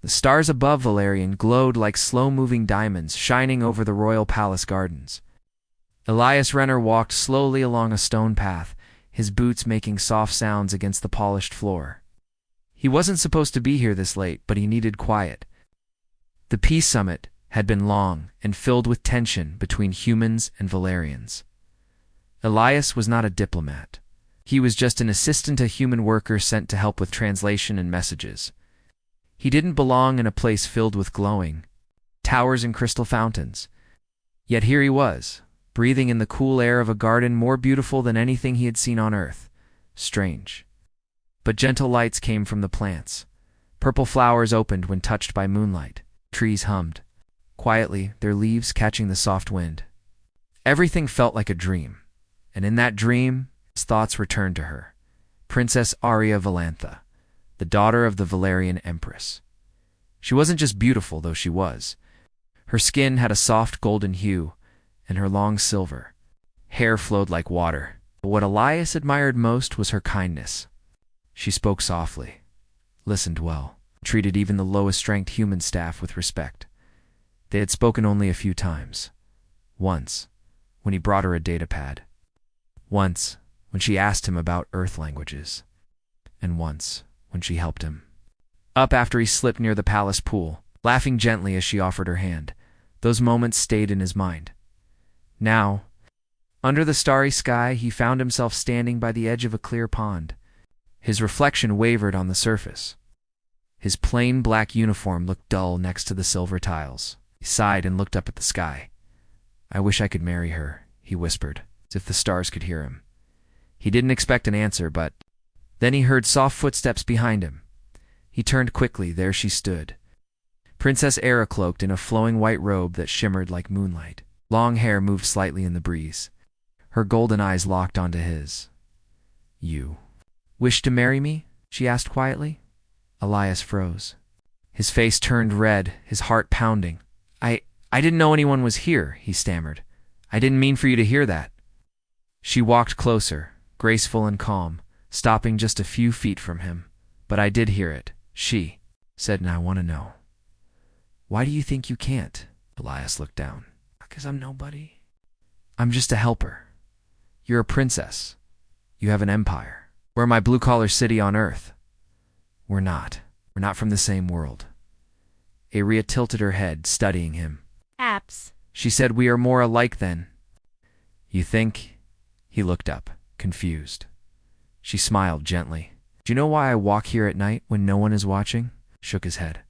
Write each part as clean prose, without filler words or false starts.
The stars above Valerian glowed like slow-moving diamonds shining over the royal palace gardens. Elias Renner walked slowly along a stone path, his boots making soft sounds against the polished floor. He wasn't supposed to be here this late, but he needed quiet. The peace summit had been long and filled with tension between humans and Valerians. Elias was not a diplomat. He was just an assistant, a human worker sent to help with translation and messages. He didn't belong in a place filled with glowing towers and crystal fountains. Yet here he was, breathing in the cool air of a garden more beautiful than anything he had seen on Earth. Strange. But gentle lights came from the plants. Purple flowers opened when touched by moonlight. Trees hummed quietly, their leaves catching the soft wind. Everything felt like a dream, and in that dream, his thoughts returned to her. Princess Arya Valantha, the daughter of the Valerian Empress. She wasn't just beautiful, though she was. Her skin had a soft golden hue, and her long silver hair flowed like water. But what Elias admired most was her kindness. She spoke softly, listened well, treated even the lowest-ranked human staff with respect. They had spoken only a few times. Once, when he brought her a datapad. Once, when she asked him about Earth languages. And once, when she helped him up after he slipped near the palace pool, laughing gently as she offered her hand. Those moments stayed in his mind. Now, under the starry sky, he found himself standing by the edge of a clear pond. His reflection wavered on the surface. His plain black uniform looked dull next to the silver tiles. He sighed and looked up at the sky. "I wish I could marry her," he whispered, as if the stars could hear him. He didn't expect an answer, but then he heard soft footsteps behind him. He turned quickly. There she stood. Princess Era, cloaked in a flowing white robe that shimmered like moonlight. Long hair moved slightly in the breeze. Her golden eyes locked onto his. "You wish to marry me?" she asked quietly. Elias froze. His face turned red, his heart pounding. I didn't know anyone was here," he stammered. "I didn't mean for you to hear that." She walked closer, graceful and calm, stopping just a few feet from him. "But I did hear it," she said, "and I want to know. Why do you think you can't?" Elias looked down. "'Cause I'm nobody. I'm just a helper. You're a princess. You have an empire. We're my blue-collar city on Earth. We're not. We're not from the same world." Aria tilted her head, studying him. "Apps," she said. "We are more alike then." "You think?" He looked up, confused. She smiled gently. "Do you know why I walk here at night when no one is watching?" Shook his head.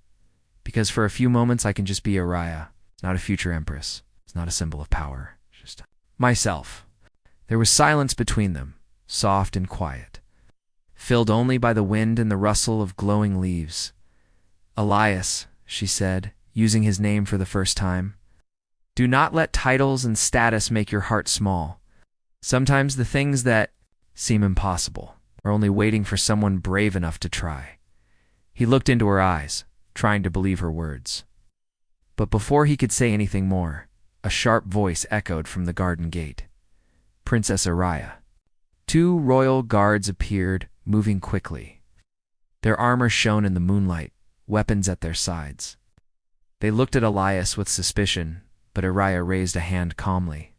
"Because for a few moments I can just be Araya. It's not a future empress. It's not a symbol of power. Just myself." There was silence between them, soft and quiet, filled only by the wind and the rustle of glowing leaves. "Elias," she said, using his name for the first time, "do not let titles and status make your heart small. Sometimes the things that seem impossible are only waiting for someone brave enough to try." He looked into her eyes, trying to believe her words. But before he could say anything more, a sharp voice echoed from the garden gate. "Princess Araya." Two royal guards appeared, moving quickly. Their armor shone in the moonlight, weapons at their sides. They looked at Elias with suspicion, but Araya raised a hand calmly.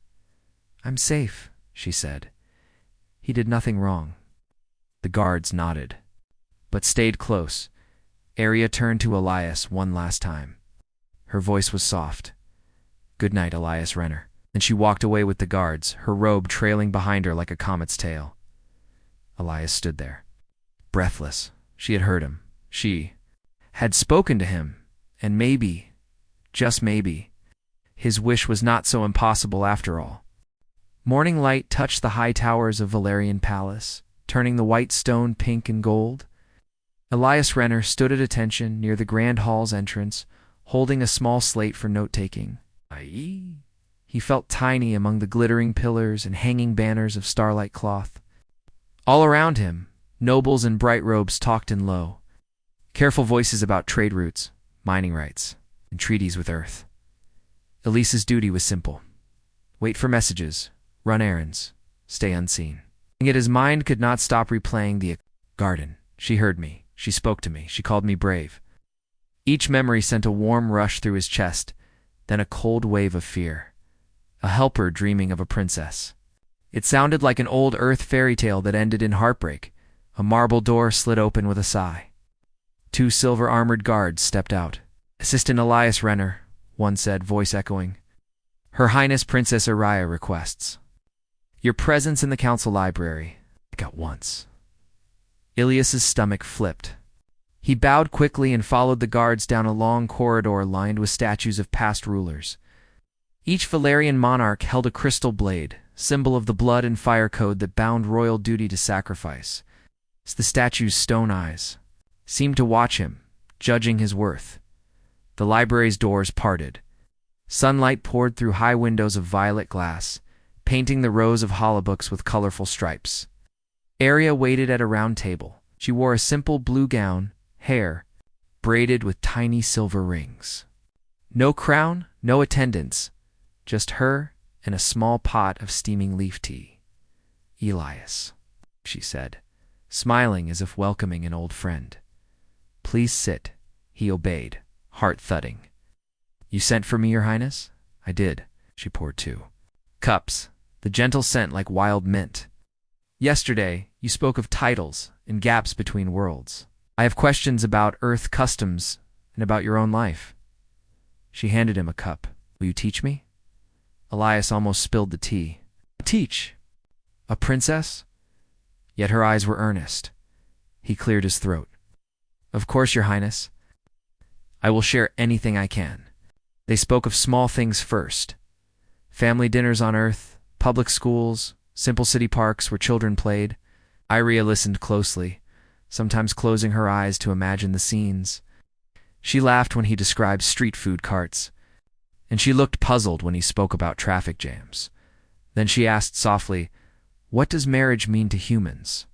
"I'm safe," she said. "He did nothing wrong." The guards nodded, but stayed close. Aria turned to Elias one last time. Her voice was soft. "Good night, Elias Renner." Then she walked away with the guards, her robe trailing behind her like a comet's tail. Elias stood there, breathless. She had heard him. She had spoken to him, and maybe, just maybe, his wish was not so impossible after all. Morning light touched the high towers of Valerian Palace, turning the white stone pink and gold. Elias Renner stood at attention near the grand hall's entrance, holding a small slate for note-taking. He felt tiny among the glittering pillars and hanging banners of starlight cloth. All around him, nobles in bright robes talked in low, careful voices about trade routes, mining rights, and treaties with Earth. Elise's duty was simple: wait for messages, run errands, stay unseen. And yet his mind could not stop replaying the garden. She heard me. She spoke to me. She called me brave. Each memory sent a warm rush through his chest, then a cold wave of fear. A helper dreaming of a princess. It sounded like an old Earth fairy tale that ended in heartbreak. A marble door slid open with a sigh. 2 silver-armored guards stepped out. "Assistant Elias Renner," one said, voice echoing. "Her Highness Princess Araya requests your presence in the council library." At once. Ilias's stomach flipped. He bowed quickly and followed the guards down a long corridor lined with statues of past rulers. Each Valerian monarch held a crystal blade, symbol of the blood and fire code that bound royal duty to sacrifice. The statue's stone eyes seemed to watch him, judging his worth. The library's doors parted. Sunlight poured through high windows of violet glass, painting the rows of holobooks with colorful stripes. Arya waited at a round table. She wore a simple blue gown, hair braided with tiny silver rings. No crown, no attendants, just her and a small pot of steaming leaf tea. "Elias," she said, smiling as if welcoming an old friend. "Please sit." He obeyed, heart thudding. "You sent for me, Your Highness?" "I did." She poured 2 cups, the gentle scent like wild mint. "Yesterday, you spoke of titles and gaps between worlds. I have questions about Earth customs and about your own life." She handed him a cup. "Will you teach me?" Elias almost spilled the tea. "Teach? A princess?" Yet her eyes were earnest. He cleared his throat. "Of course, Your Highness. I will share anything I can." They spoke of small things first. Family dinners on Earth, public schools, simple city parks where children played. Arya listened closely, sometimes closing her eyes to imagine the scenes. She laughed when he described street food carts, and she looked puzzled when he spoke about traffic jams. Then she asked softly, "What does marriage mean to humans?"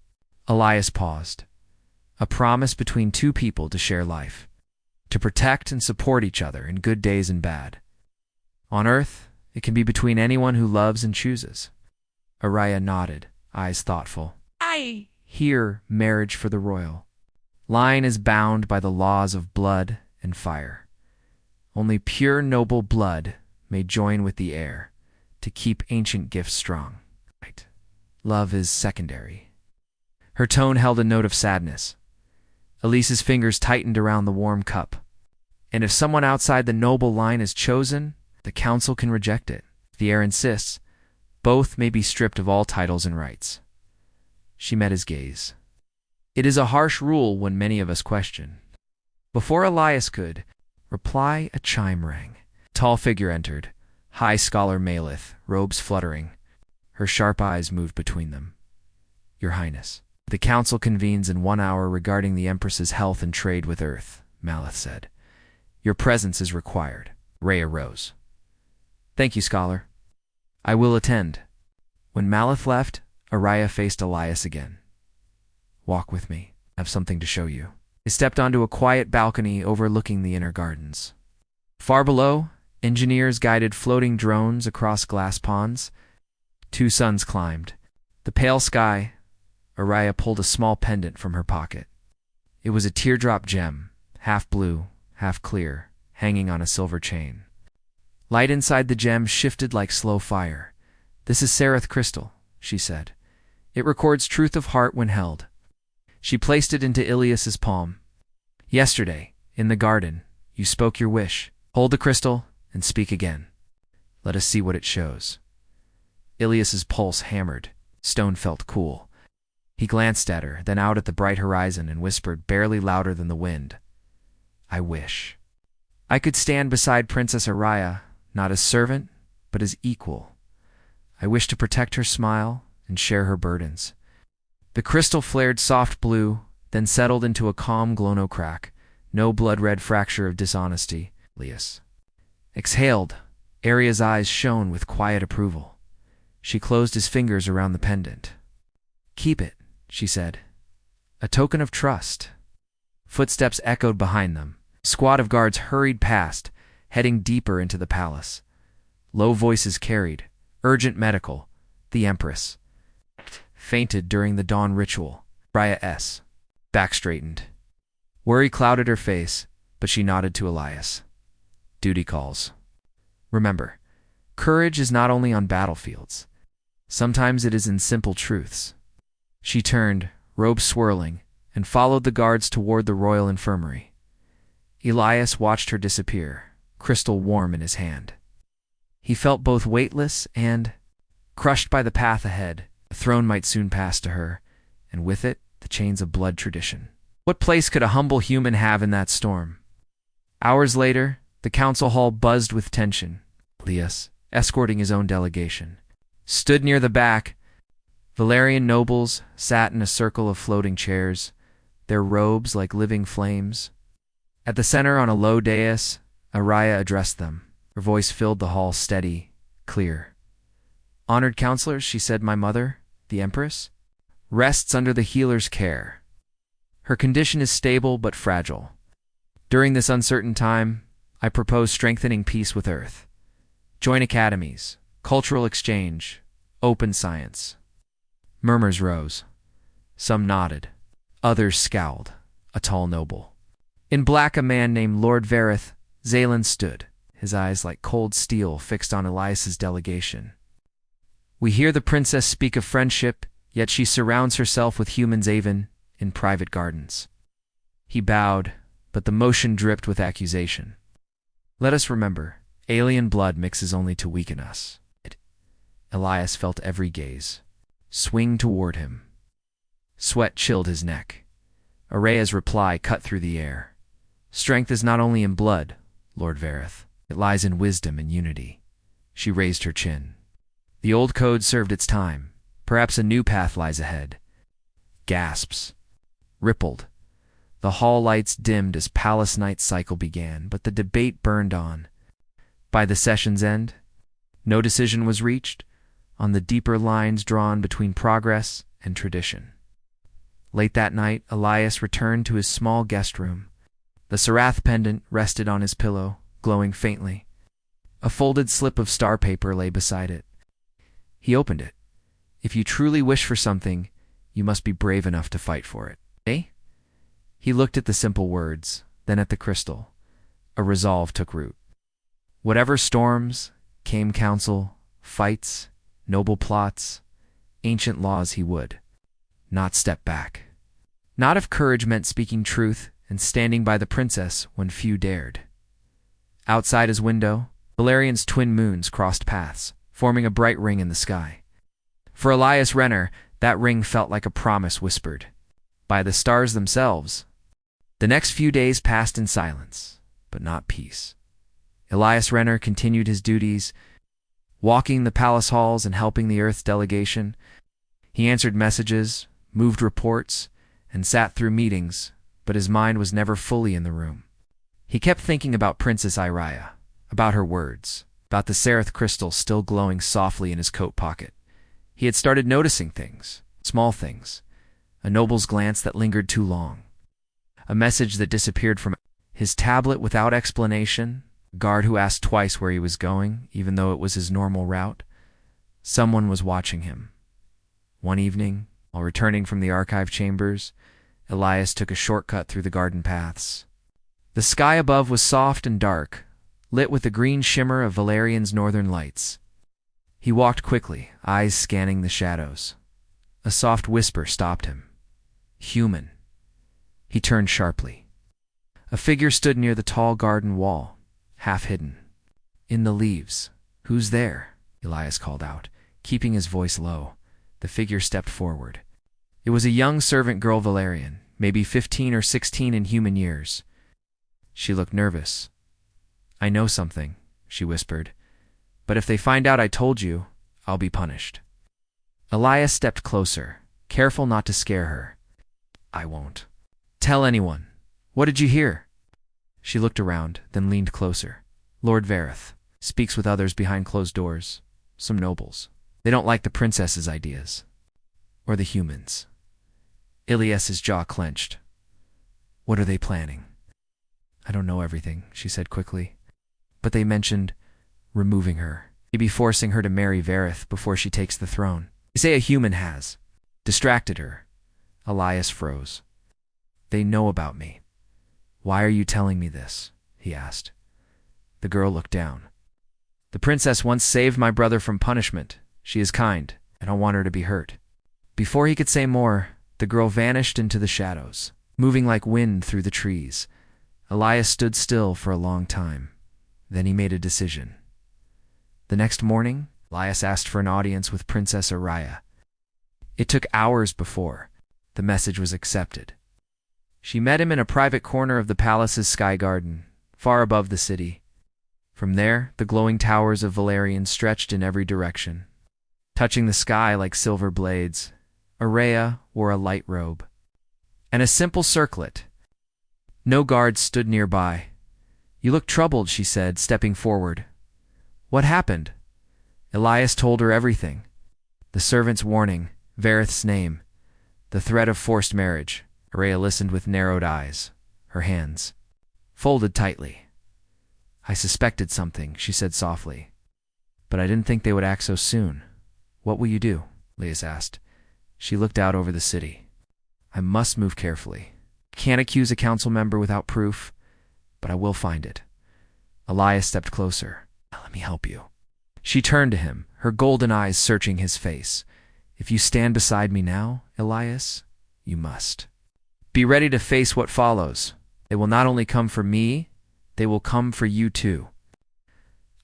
Elias paused. "A promise between 2 people to share life, to protect and support each other in good days and bad. On Earth, it can be between anyone who loves and chooses." Araya nodded, eyes thoughtful. "I hear marriage for the royal line is bound by the laws of blood and fire. Only pure noble blood may join with the heir to keep ancient gifts strong. Right. Love is secondary." Her tone held a note of sadness. Elise's fingers tightened around the warm cup. "And if someone outside the noble line is chosen, the council can reject it. If the heir insists, both may be stripped of all titles and rights." She met his gaze. "It is a harsh rule when many of us question." Before Elias could reply, a chime rang. A tall figure entered, High Scholar Malith, robes fluttering. Her sharp eyes moved between them. "Your Highness, the council convenes in 1 hour regarding the Empress's health and trade with Earth," Malith said. "Your presence is required." Rhea rose. "Thank you, Scholar. I will attend." When Malith left, Araya faced Elias again. "Walk with me. I have something to show you." They stepped onto a quiet balcony overlooking the inner gardens. Far below, engineers guided floating drones across glass ponds. 2 suns climbed. The pale sky. Araya pulled a small pendant from her pocket. It was a teardrop gem, half blue, half clear, hanging on a silver chain. Light inside the gem shifted like slow fire. "This is Sereth crystal," she said. "It records truth of heart when held." She placed it into Ilias's palm. "Yesterday, in the garden, you spoke your wish. Hold the crystal and speak again. Let us see what it shows." Ilias's pulse hammered. Stone felt cool. He glanced at her, then out at the bright horizon and whispered, barely louder than the wind, "I wish I could stand beside Princess Araya, not as servant, but as equal. I wish to protect her smile and share her burdens." The crystal flared soft blue, then settled into a calm glow crack, no blood-red fracture of dishonesty. Elias exhaled. Arya's eyes shone with quiet approval. She closed his fingers around the pendant. "Keep it," she said. "A token of trust." Footsteps echoed behind them. A squad of guards hurried past, heading deeper into the palace. Low voices carried, "Urgent medical. The Empress fainted during the dawn ritual." Raya's back straightened. Worry clouded her face. but she nodded to Elias. Duty calls. Remember, courage is not only on battlefields. Sometimes it is in simple truths. She turned, robe swirling, and followed the guards toward the royal infirmary. Elias watched her disappear, crystal warm in his hand. He felt both weightless and crushed by the path ahead. The throne might soon pass to her, and with it, the chains of blood tradition. What place could a humble human have in that storm? Hours later, the council hall buzzed with tension. Elias, escorting his own delegation, stood near the back. Valerian nobles sat in a circle of floating chairs, their robes like living flames. At the center, on a low dais, Araya addressed them. Her voice filled the hall, steady, clear. "Honored counselors," she said, "my mother, the Empress, rests under the healer's care. Her condition is stable but fragile. During this uncertain time, I propose strengthening peace with Earth. Joint academies, cultural exchange, open science." Murmurs rose. Some nodded. Others scowled. A tall noble. In black, a man named Lord Vareth Zalen stood, his eyes like cold steel fixed on Elias's delegation. "We hear the princess speak of friendship, yet she surrounds herself with humans even in private gardens." He bowed, but the motion dripped with accusation. "Let us remember, alien blood mixes only to weaken us." Elias felt every gaze swing toward him. Sweat chilled his neck. Araya's reply cut through the air. "Strength is not only in blood, Lord Vareth. It lies in wisdom and unity." She raised her chin. The old code served its time. Perhaps a new path lies ahead. Gasps rippled. The hall lights dimmed as Palace Night's cycle began, but the debate burned on. By the session's end, no decision was reached on the deeper lines drawn between progress and tradition. Late that night, Elias returned to his small guest room. The Sarath pendant rested on his pillow, glowing faintly. A folded slip of star paper lay beside it. He opened it. If you truly wish for something, you must be brave enough to fight for it. Eh? He looked at the simple words, then at the crystal. A resolve took root. Whatever storms, came council, fights, noble plots, ancient laws, he would not step back. Not if courage meant speaking truth and standing by the princess when few dared. Outside his window, Valerian's twin moons crossed paths, forming a bright ring in the sky. For Elias Renner, that ring felt like a promise whispered by the stars themselves. The next few days passed in silence, but not peace. Elias Renner continued his duties, walking the palace halls and helping the Earth delegation. He answered messages, moved reports, and sat through meetings, but his mind was never fully in the room. He kept thinking about Princess Iraya, about her words, about the Sarath crystal still glowing softly in his coat pocket. He had started noticing things, small things, a noble's glance that lingered too long, a message that disappeared from his tablet without explanation, a guard who asked twice where he was going, even though it was his normal route. Someone was watching him. One evening, while returning from the archive chambers, Elias took a shortcut through the garden paths. The sky above was soft and dark, lit with the green shimmer of Valerian's northern lights. He walked quickly, eyes scanning the shadows. A soft whisper stopped him. "Human." He turned sharply. A figure stood near the tall garden wall, half hidden. In the leaves. "Who's there?" Elias called out, keeping his voice low. The figure stepped forward. It was a young servant girl Valerian, maybe 15 or 16 in human years. She looked nervous. "I know something," she whispered. "But if they find out I told you, I'll be punished." Elias stepped closer, careful not to scare her. "I won't tell anyone. What did you hear?" She looked around, then leaned closer. "Lord Vareth speaks with others behind closed doors, some nobles. They don't like the princess's ideas. Or the humans." Elias's jaw clenched. "What are they planning?" "I don't know everything," she said quickly. "But they mentioned removing her. Maybe forcing her to marry Vareth before she takes the throne. They say a human has distracted her." Elias froze. "They know about me." "Why are you telling me this?" he asked. The girl looked down. "The princess once saved my brother from punishment. She is kind. I don't want her to be hurt." Before he could say more, the girl vanished into the shadows, moving like wind through the trees. Elias stood still for a long time. Then he made a decision. The next morning, Elias asked for an audience with Princess Araya. It took hours before the message was accepted. She met him in a private corner of the palace's sky garden, far above the city. From there, the glowing towers of Valerian stretched in every direction, touching the sky like silver blades. Araya wore a light robe and a simple circlet. No guards stood nearby. "You look troubled," she said, stepping forward. "What happened?" Elias told her everything. The servant's warning, Vareth's name, the threat of forced marriage. Araya listened with narrowed eyes, her hands folded tightly. "I suspected something," she said softly, "but I didn't think they would act so soon." "What will you do?" Elias asked. She looked out over the city. "I must move carefully. Can't accuse a council member without proof, but I will find it." Elias stepped closer. "Let me help you." She turned to him, her golden eyes searching his face. "If you stand beside me now, Elias, you must. Be ready to face what follows. They will not only come for me, they will come for you too."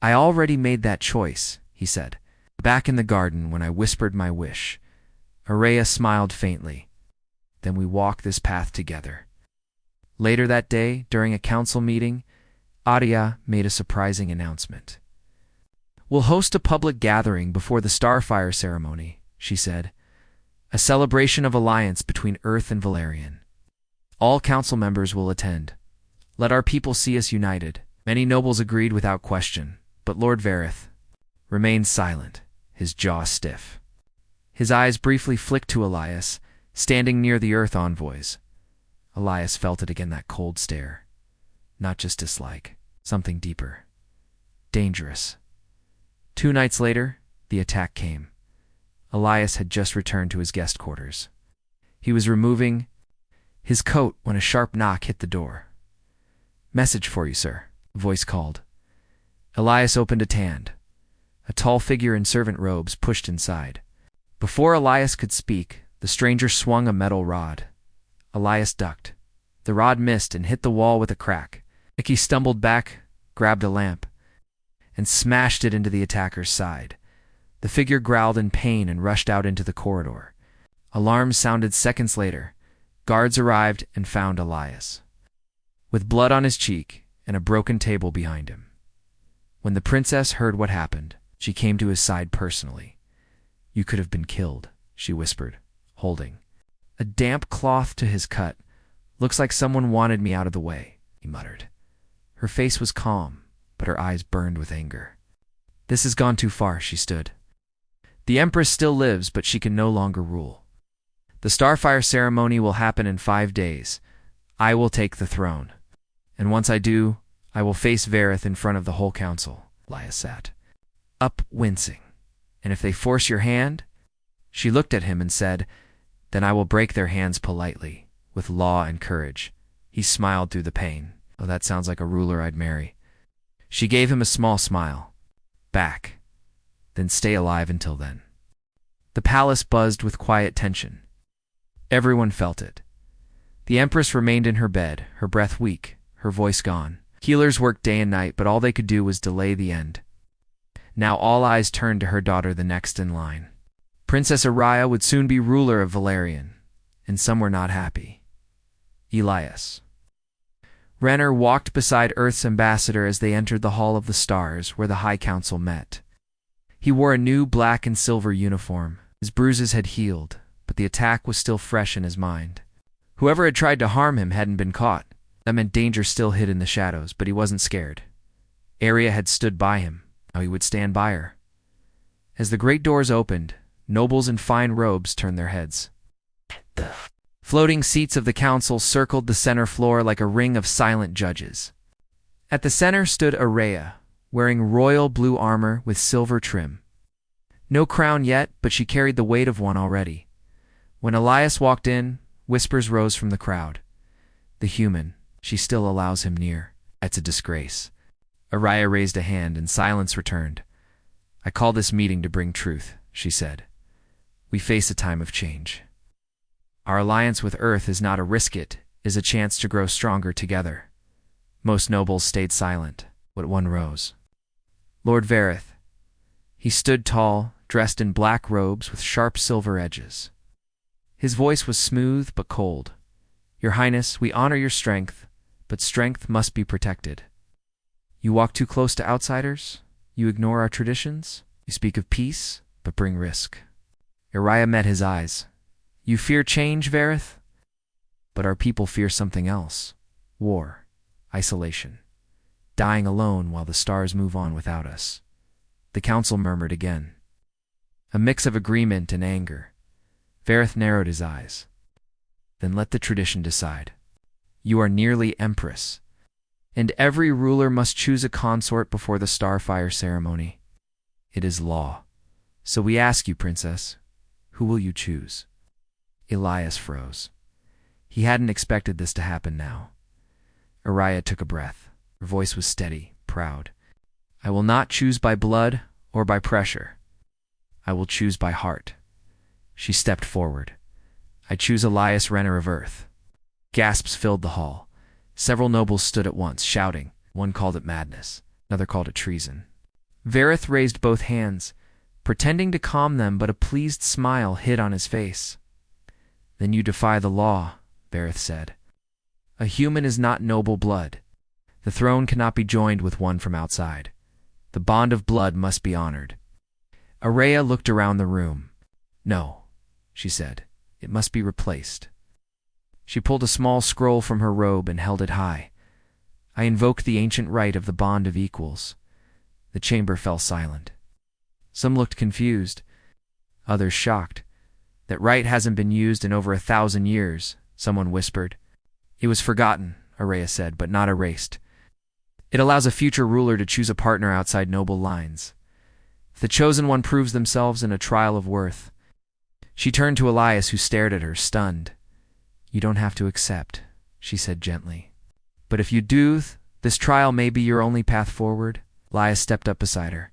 "I already made that choice," he said, "back in the garden when I whispered my wish." Araya smiled faintly. "Then we walk this path together." Later that day, during a council meeting, Araya made a surprising announcement. "We'll host a public gathering before the Starfire ceremony," she said. "A celebration of alliance between Earth and Valerian. All council members will attend. Let our people see us united." Many nobles agreed without question, but Lord Vareth remained silent, his jaw stiff. His eyes briefly flicked to Elias, standing near the Earth envoys. Elias felt it again, that cold stare. Not just dislike, something deeper. Dangerous. 2 nights later, the attack came. Elias had just returned to his guest quarters. He was removing his coat when a sharp knock hit the door. "Message for you, sir," a voice called. Elias opened it. A tall figure in servant robes pushed inside. Before Elias could speak, the stranger swung a metal rod. Elias ducked. The rod missed and hit the wall with a crack. He stumbled back, grabbed a lamp, and smashed it into the attacker's side. The figure growled in pain and rushed out into the corridor. Alarms sounded seconds later. Guards arrived and found Elias, with blood on his cheek and a broken table behind him. When the princess heard what happened, she came to his side personally. "You could have been killed," she whispered, holding a damp cloth to his cut. "Looks like someone wanted me out of the way," he muttered. Her face was calm, but her eyes burned with anger. "This has gone too far," she stood. "The Empress still lives, but she can no longer rule. The Starfire ceremony will happen in 5 days. I will take the throne. And once I do, I will face Vareth in front of the whole council." Elias sat up, wincing. "And if they force your hand?" She looked at him and said, "Then I will break their hands politely, with law and courage." He smiled through the pain. "Oh, that sounds like a ruler I'd marry." She gave him a small smile. "Back. Then stay alive until then." The palace buzzed with quiet tension. Everyone felt it. The Empress remained in her bed, her breath weak, her voice gone. Healers worked day and night, but all they could do was delay the end. Now all eyes turned to her daughter, the next in line. Princess Araya would soon be ruler of Valerian, and some were not happy. Elias. Renner walked beside Earth's ambassador as they entered the Hall of the Stars, where the High Council met. He wore a new black and silver uniform. His bruises had healed, but the attack was still fresh in his mind. Whoever had tried to harm him hadn't been caught. That meant danger still hid in the shadows, but he wasn't scared. Araya had stood by him. Now he would stand by her. As the great doors opened, nobles in fine robes turned their heads. The floating seats of the council circled the center floor like a ring of silent judges. At the center stood Araya, wearing royal blue armor with silver trim. No crown yet, but she carried the weight of one already. When Elias walked in, whispers rose from the crowd. "The human," She still allows him near. It's a disgrace. Araya raised a hand and silence returned. I call this meeting to bring truth, she said. We face a time of change. Our alliance with Earth is not a risk, it is a chance to grow stronger together. Most nobles stayed silent, but one rose. Lord Vareth. He stood tall, dressed in black robes with sharp silver edges. His voice was smooth but cold. Your Highness, we honor your strength, but strength must be protected. You walk too close to outsiders. You ignore our traditions. You speak of peace, but bring risk. Araya met his eyes. You fear change, Vareth? But our people fear something else. War. Isolation. Dying alone while the stars move on without us. The council murmured again. A mix of agreement and anger. Vareth narrowed his eyes. Then let the tradition decide. You are nearly empress, and every ruler must choose a consort before the starfire ceremony. It is law. So we ask you, princess, who will you choose? Elias froze. He hadn't expected this to happen now. Araya took a breath. Her voice was steady, proud. I will not choose by blood or by pressure. I will choose by heart. She stepped forward. I choose Elias Renner of Earth. Gasps filled the hall. Several nobles stood at once, shouting. One called it madness. Another called it treason. Vareth raised both hands, pretending to calm them, but a pleased smile hid on his face. Then you defy the law, Vareth said. A human is not noble blood. The throne cannot be joined with one from outside. The bond of blood must be honored. Araya looked around the room. No, she said. It must be replaced. She pulled a small scroll from her robe and held it high. I invoke the ancient right of the bond of equals. The chamber fell silent. Some looked confused, others shocked. That right hasn't been used in over 1,000 years, someone whispered. It was forgotten, Araya said, but not erased. It allows a future ruler to choose a partner outside noble lines. If the chosen one proves themselves in a trial of worth. She turned to Elias, who stared at her, stunned. You don't have to accept, she said gently. But if you do, this trial may be your only path forward. Elias stepped up beside her.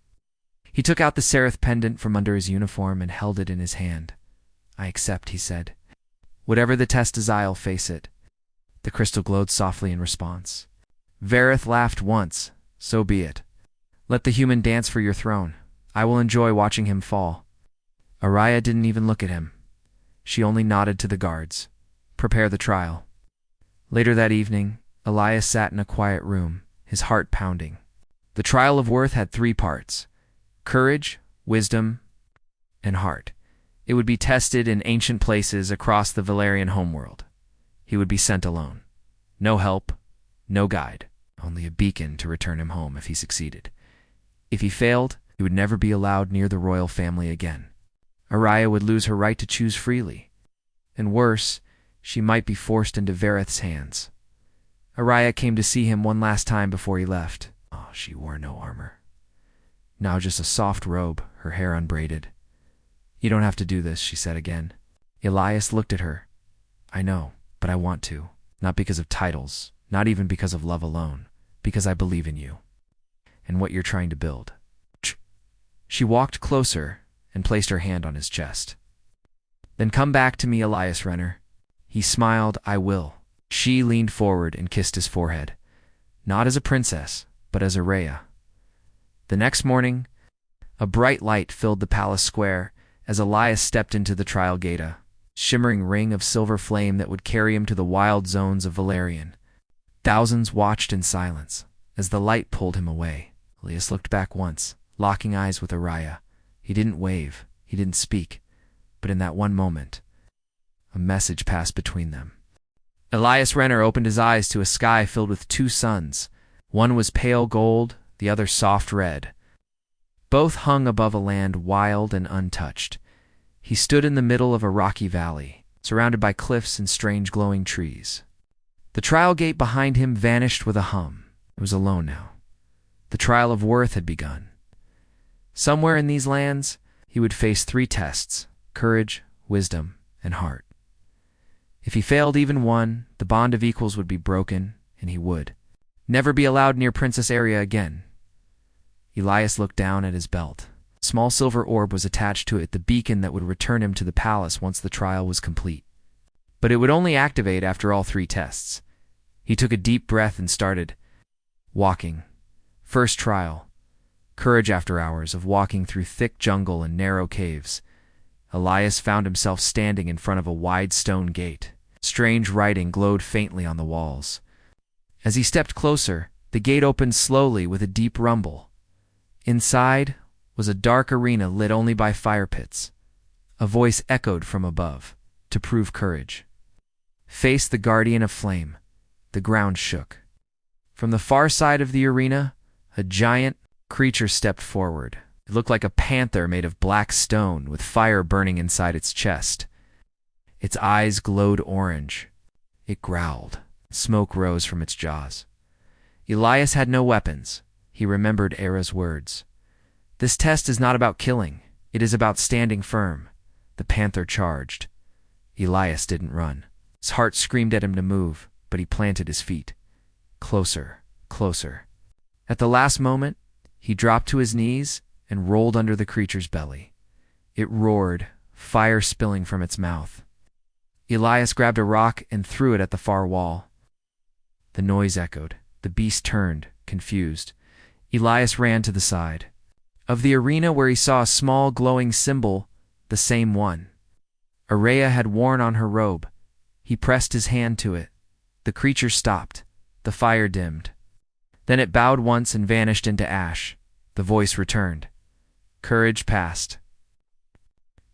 He took out the seraph pendant from under his uniform and held it in his hand. I accept, he said. Whatever the test is, I'll face it. The crystal glowed softly in response. Vareth laughed once. So be it. Let the human dance for your throne. I will enjoy watching him fall. Araya didn't even look at him. She only nodded to the guards. Prepare the trial. Later that evening, Elias sat in a quiet room, his heart pounding. The trial of worth had 3 parts: courage, wisdom, and heart. It would be tested in ancient places across the Valerian homeworld. He would be sent alone. No help, no guide, only a beacon to return him home if he succeeded. If he failed, he would never be allowed near the royal family again. Araya would lose her right to choose freely. And worse, she might be forced into Vareth's hands. Araya came to see him one last time before he left. Oh, she wore no armor. Now just a soft robe, her hair unbraided. You don't have to do this, she said again. Elias looked at her. I know, but I want to. Not because of titles, not even because of love alone, because I believe in you and what you're trying to build. She walked closer and placed her hand on his chest. Then come back to me, Elias Renner. He smiled. I will. She leaned forward and kissed his forehead, not as a princess, but as Araya. The next morning, a bright light filled the palace square as Elias stepped into the trial gate, a shimmering ring of silver flame that would carry him to the wild zones of Valerian. Thousands watched in silence as the light pulled him away. Elias looked back once, locking eyes with Araya. He didn't wave, he didn't speak, but in that one moment, a message passed between them. Elias Renner opened his eyes to a sky filled with 2 suns. One was pale gold, the other soft red. Both hung above a land wild and untouched. He stood in the middle of a rocky valley, surrounded by cliffs and strange glowing trees. The trial gate behind him vanished with a hum. It was alone now. The trial of worth had begun. Somewhere in these lands, he would face 3 tests: courage, wisdom, and heart. If he failed even one, the bond of equals would be broken, and he would never be allowed near Princess Arya again. Elias looked down at his belt. A small silver orb was attached to it, the beacon that would return him to the palace once the trial was complete. But it would only activate after all 3 tests. He took a deep breath and started walking. First trial. Courage after hours of walking through thick jungle and narrow caves. Elias found himself standing in front of a wide stone gate. Strange writing glowed faintly on the walls. As he stepped closer, the gate opened slowly with a deep rumble. Inside was a dark arena lit only by fire pits. A voice echoed from above, to prove courage. Face the guardian of flame. The ground shook. From the far side of the arena, a giant creature stepped forward. It looked like a panther made of black stone with fire burning inside its chest. Its eyes glowed orange. It growled. Smoke rose from its jaws. Elias had no weapons. He remembered Era's words. This test is not about killing. It is about standing firm. The panther charged. Elias didn't run. His heart screamed at him to move, but he planted his feet. Closer, closer. At the last moment, he dropped to his knees and rolled under the creature's belly. It roared, fire spilling from its mouth. Elias grabbed a rock and threw it at the far wall. The noise echoed. The beast turned, confused. Elias ran to the side of the arena where he saw a small glowing symbol, the same one Araya had worn on her robe. He pressed his hand to it. The creature stopped. The fire dimmed. Then it bowed once and vanished into ash. The voice returned. Courage passed.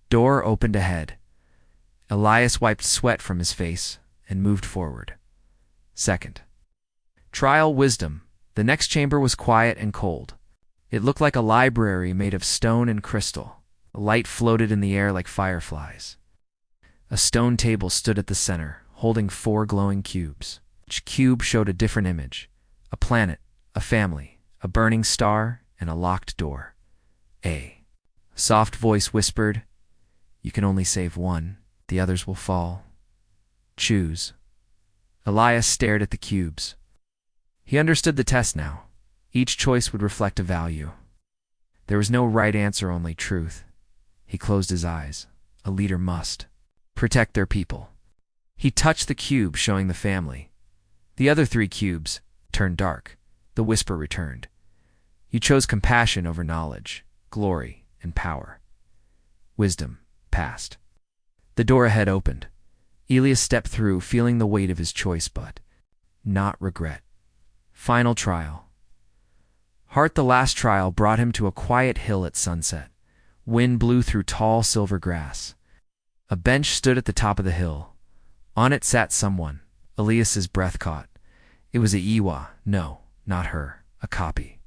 Door opened ahead. Elias wiped sweat from his face and moved forward. Second. Trial wisdom. The next chamber was quiet and cold. It looked like a library made of stone and crystal. A light floated in the air like fireflies. A stone table stood at the center, holding 4 glowing cubes. Each cube showed a different image. A planet, a family, a burning star, and a locked door. A soft voice whispered, "You can only save one. The others will fall. Choose." Elias stared at the cubes. He understood the test now. Each choice would reflect a value. There was no right answer, only truth. He closed his eyes. A leader must protect their people. He touched the cube, showing the family. The other 3 cubes turned dark. The whisper returned. You chose compassion over knowledge, glory, and power. Wisdom passed. The door ahead opened. Elias stepped through, feeling the weight of his choice, but not regret. Final trial. Hart, the last trial, brought him to a quiet hill at sunset. Wind blew through tall silver grass. A bench stood at the top of the hill. On it sat someone. Elias's breath caught. It was a Iwa. No, not her. A copy.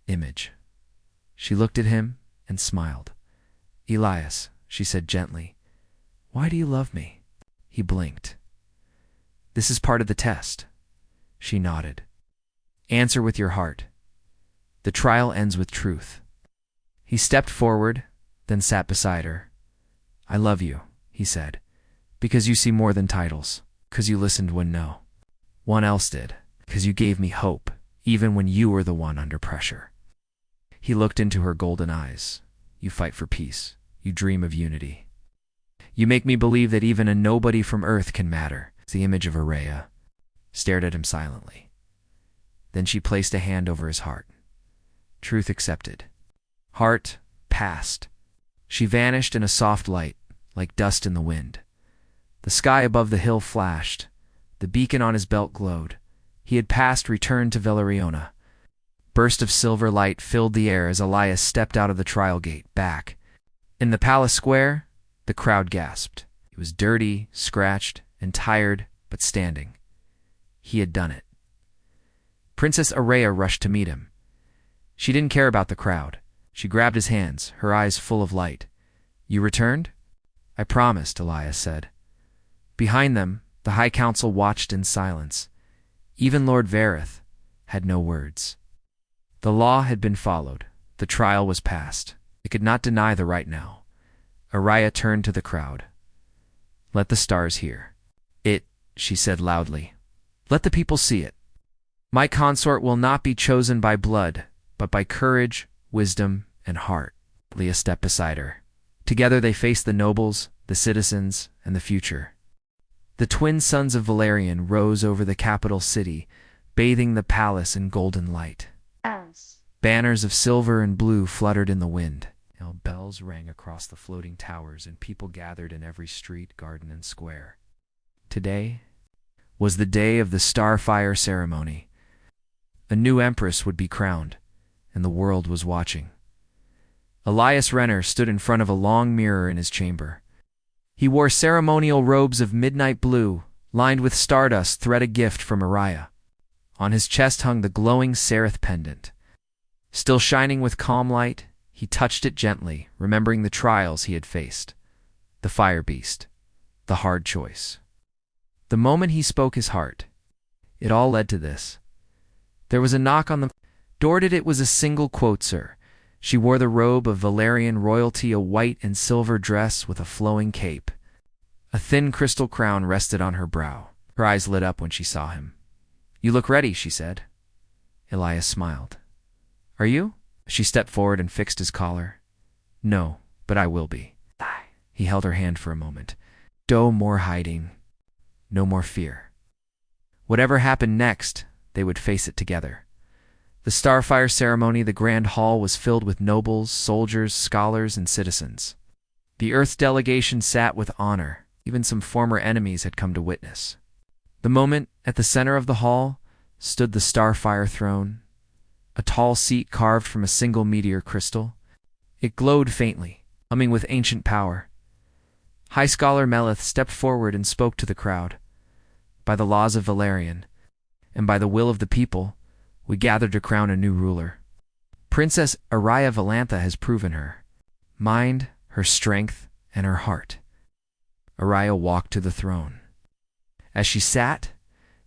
Image. She looked at him and smiled. Elias, she said gently, why do you love me? He blinked. This is part of the test. She nodded. Answer with your heart. The trial ends with truth. He stepped forward, then sat beside her. I love you, he said, because you see more than titles, because you listened when no one else did, because you gave me hope, even when you were the one under pressure. He looked into her golden eyes. You fight for peace. You dream of unity. You make me believe that even a nobody from Earth can matter. The image of Araya stared at him silently. Then she placed a hand over his heart. Truth accepted. Heart passed. She vanished in a soft light, like dust in the wind. The sky above the hill flashed. The beacon on his belt glowed. He had passed, returned to Villariona. Burst of silver light filled the air as Elias stepped out of the trial gate, back. In the palace square, the crowd gasped. He was dirty, scratched, and tired, but standing. He had done it. Princess Araya rushed to meet him. She didn't care about the crowd. She grabbed his hands, her eyes full of light. You returned? I promised, Elias said. Behind them, the High Council watched in silence. Even Lord Vareth had no words. The law had been followed. The trial was passed. It could not deny the right now. Araya turned to the crowd. Let the stars hear. It, she said loudly. Let the people see it. My consort will not be chosen by blood, but by courage, wisdom, and heart. Leah stepped beside her. Together they faced the nobles, the citizens, and the future. The twin sons of Valerian rose over the capital city, bathing the palace in golden light. Banners of silver and blue fluttered in the wind. Bells rang across the floating towers, and people gathered in every street, garden, and square. Today was the day of the Starfire ceremony. A new empress would be crowned, and the world was watching. Elias Renner stood in front of a long mirror in his chamber. He wore ceremonial robes of midnight blue, lined with stardust thread, a gift from Araya. On his chest hung the glowing Sereth pendant. Still shining with calm light, he touched it gently, remembering the trials he had faced. The fire beast. The hard choice. The moment he spoke his heart, it all led to this. There was a knock on the door. It was a single quote, sir. She wore the robe of Valerian royalty, a white and silver dress with a flowing cape. A thin crystal crown rested on her brow. Her eyes lit up when she saw him. "You look ready," she said. Elias smiled. "Are you?" She stepped forward and fixed his collar. "No, but I will be." He held her hand for a moment. No more hiding. No more fear. Whatever happened next, they would face it together. The Starfire ceremony, the grand hall, was filled with nobles, soldiers, scholars, and citizens. The Earth delegation sat with honor. Even some former enemies had come to witness. The moment, at the center of the hall, stood the Starfire throne, a tall seat carved from a single meteor crystal. It glowed faintly, humming with ancient power. High Scholar Melith stepped forward and spoke to the crowd. "By the laws of Valerian, and by the will of the people, we gather to crown a new ruler. Princess Araya Valantha has proven her mind, her strength, and her heart." Araya walked to the throne. As she sat,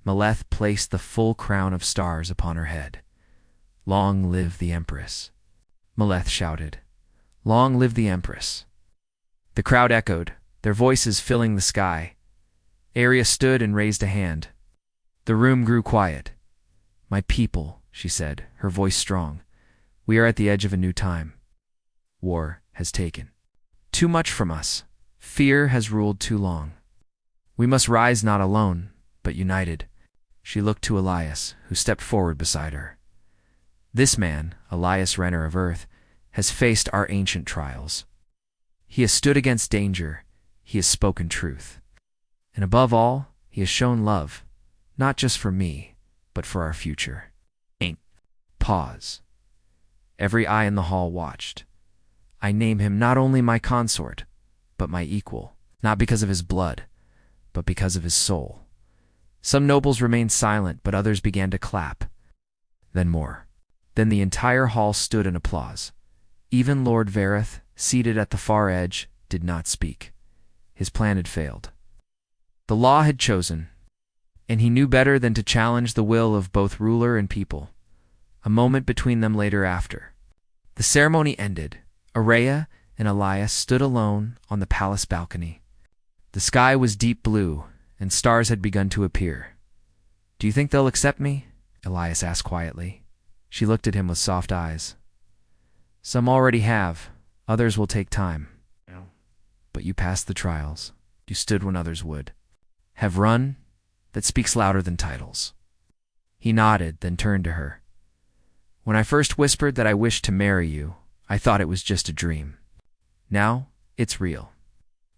Meleth placed the full crown of stars upon her head. "Long live the Empress!" Meleth shouted. "Long live the Empress!" The crowd echoed, their voices filling the sky. Arya stood and raised a hand. The room grew quiet. "My people," she said, her voice strong, "we are at the edge of a new time. War has taken too much from us. Fear has ruled too long. We must rise not alone, but united." She looked to Elias, who stepped forward beside her. "This man, Elias Renner of Earth, has faced our ancient trials. He has stood against danger. He has spoken truth. And above all, he has shown love, not just for me, but for our future." Pause. Every eye in the hall watched. "I name him not only my consort, but my equal, not because of his blood, but because of his soul." Some nobles remained silent, but others began to clap. Then more. Then the entire hall stood in applause. Even Lord Vareth, seated at the far edge, did not speak. His plan had failed. The law had chosen, and he knew better than to challenge the will of both ruler and people. A moment between them later after. The ceremony ended. Araya and Elias stood alone on the palace balcony. The sky was deep blue, and stars had begun to appear. "Do you think they'll accept me?" Elias asked quietly. She looked at him with soft eyes. "Some already have. Others will take time. But you passed the trials. You stood when others would. Have run? That speaks louder than titles." He nodded, then turned to her. "When I first whispered that I wished to marry you, I thought it was just a dream. Now, it's real."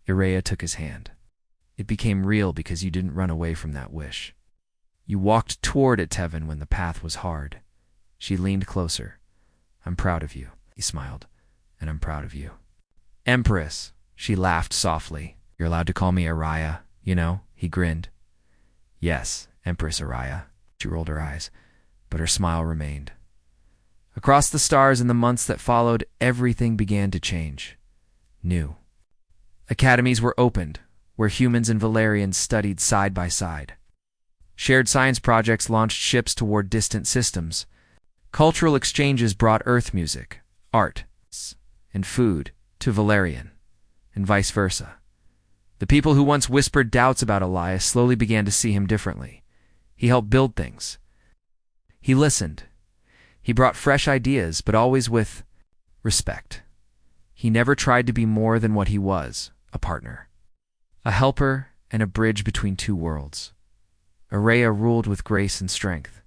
Araya took his hand. "It became real because you didn't run away from that wish. You walked toward it, Tevin, when the path was hard." She leaned closer. "I'm proud of you," he smiled, "and I'm proud of you." "Empress," she laughed softly. "You're allowed to call me Araya, you know," he grinned. "Yes, Empress Araya." She rolled her eyes, but her smile remained. Across the stars in the months that followed, everything began to change. New. Academies were opened, where humans and Valerians studied side by side. Shared science projects launched ships toward distant systems. Cultural exchanges brought Earth music, art, and food to Valerian, and vice versa. The people who once whispered doubts about Elias slowly began to see him differently. He helped build things. He listened. He brought fresh ideas, but always with respect. He never tried to be more than what he was, a partner, a helper, and a bridge between two worlds. Araya ruled with grace and strength.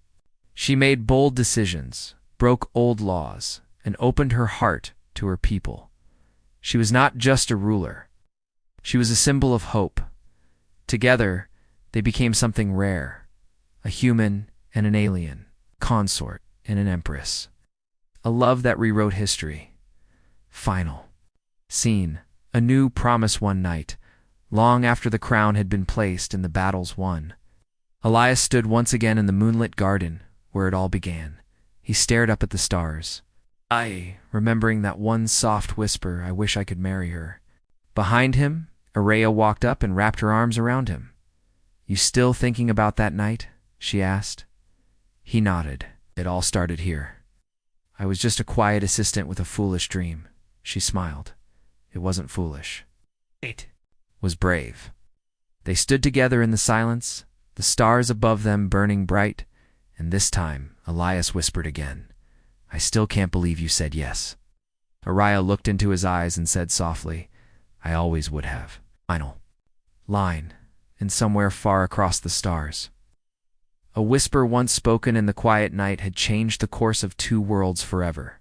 She made bold decisions, broke old laws, and opened her heart to her people. She was not just a ruler. She was a symbol of hope. Together, they became something rare, a human and an alien, consort and an empress. A love that rewrote history. Final. Scene. A new promise one night, long after the crown had been placed and the battles won. Elias stood once again in the moonlit garden where it all began. He stared up at the stars. Remembering that one soft whisper, I wish I could marry her. Behind him, Araya walked up and wrapped her arms around him. You still thinking about that night? She asked. He nodded. It all started here. I was just a quiet assistant with a foolish dream. She smiled. It wasn't foolish. It was brave. They stood together in the silence, the stars above them burning bright, and this time Elias whispered again, I still can't believe you said yes. Araya looked into his eyes and said softly, I always would have. Final. Line. And somewhere far across the stars. A whisper once spoken in the quiet night had changed the course of two worlds forever.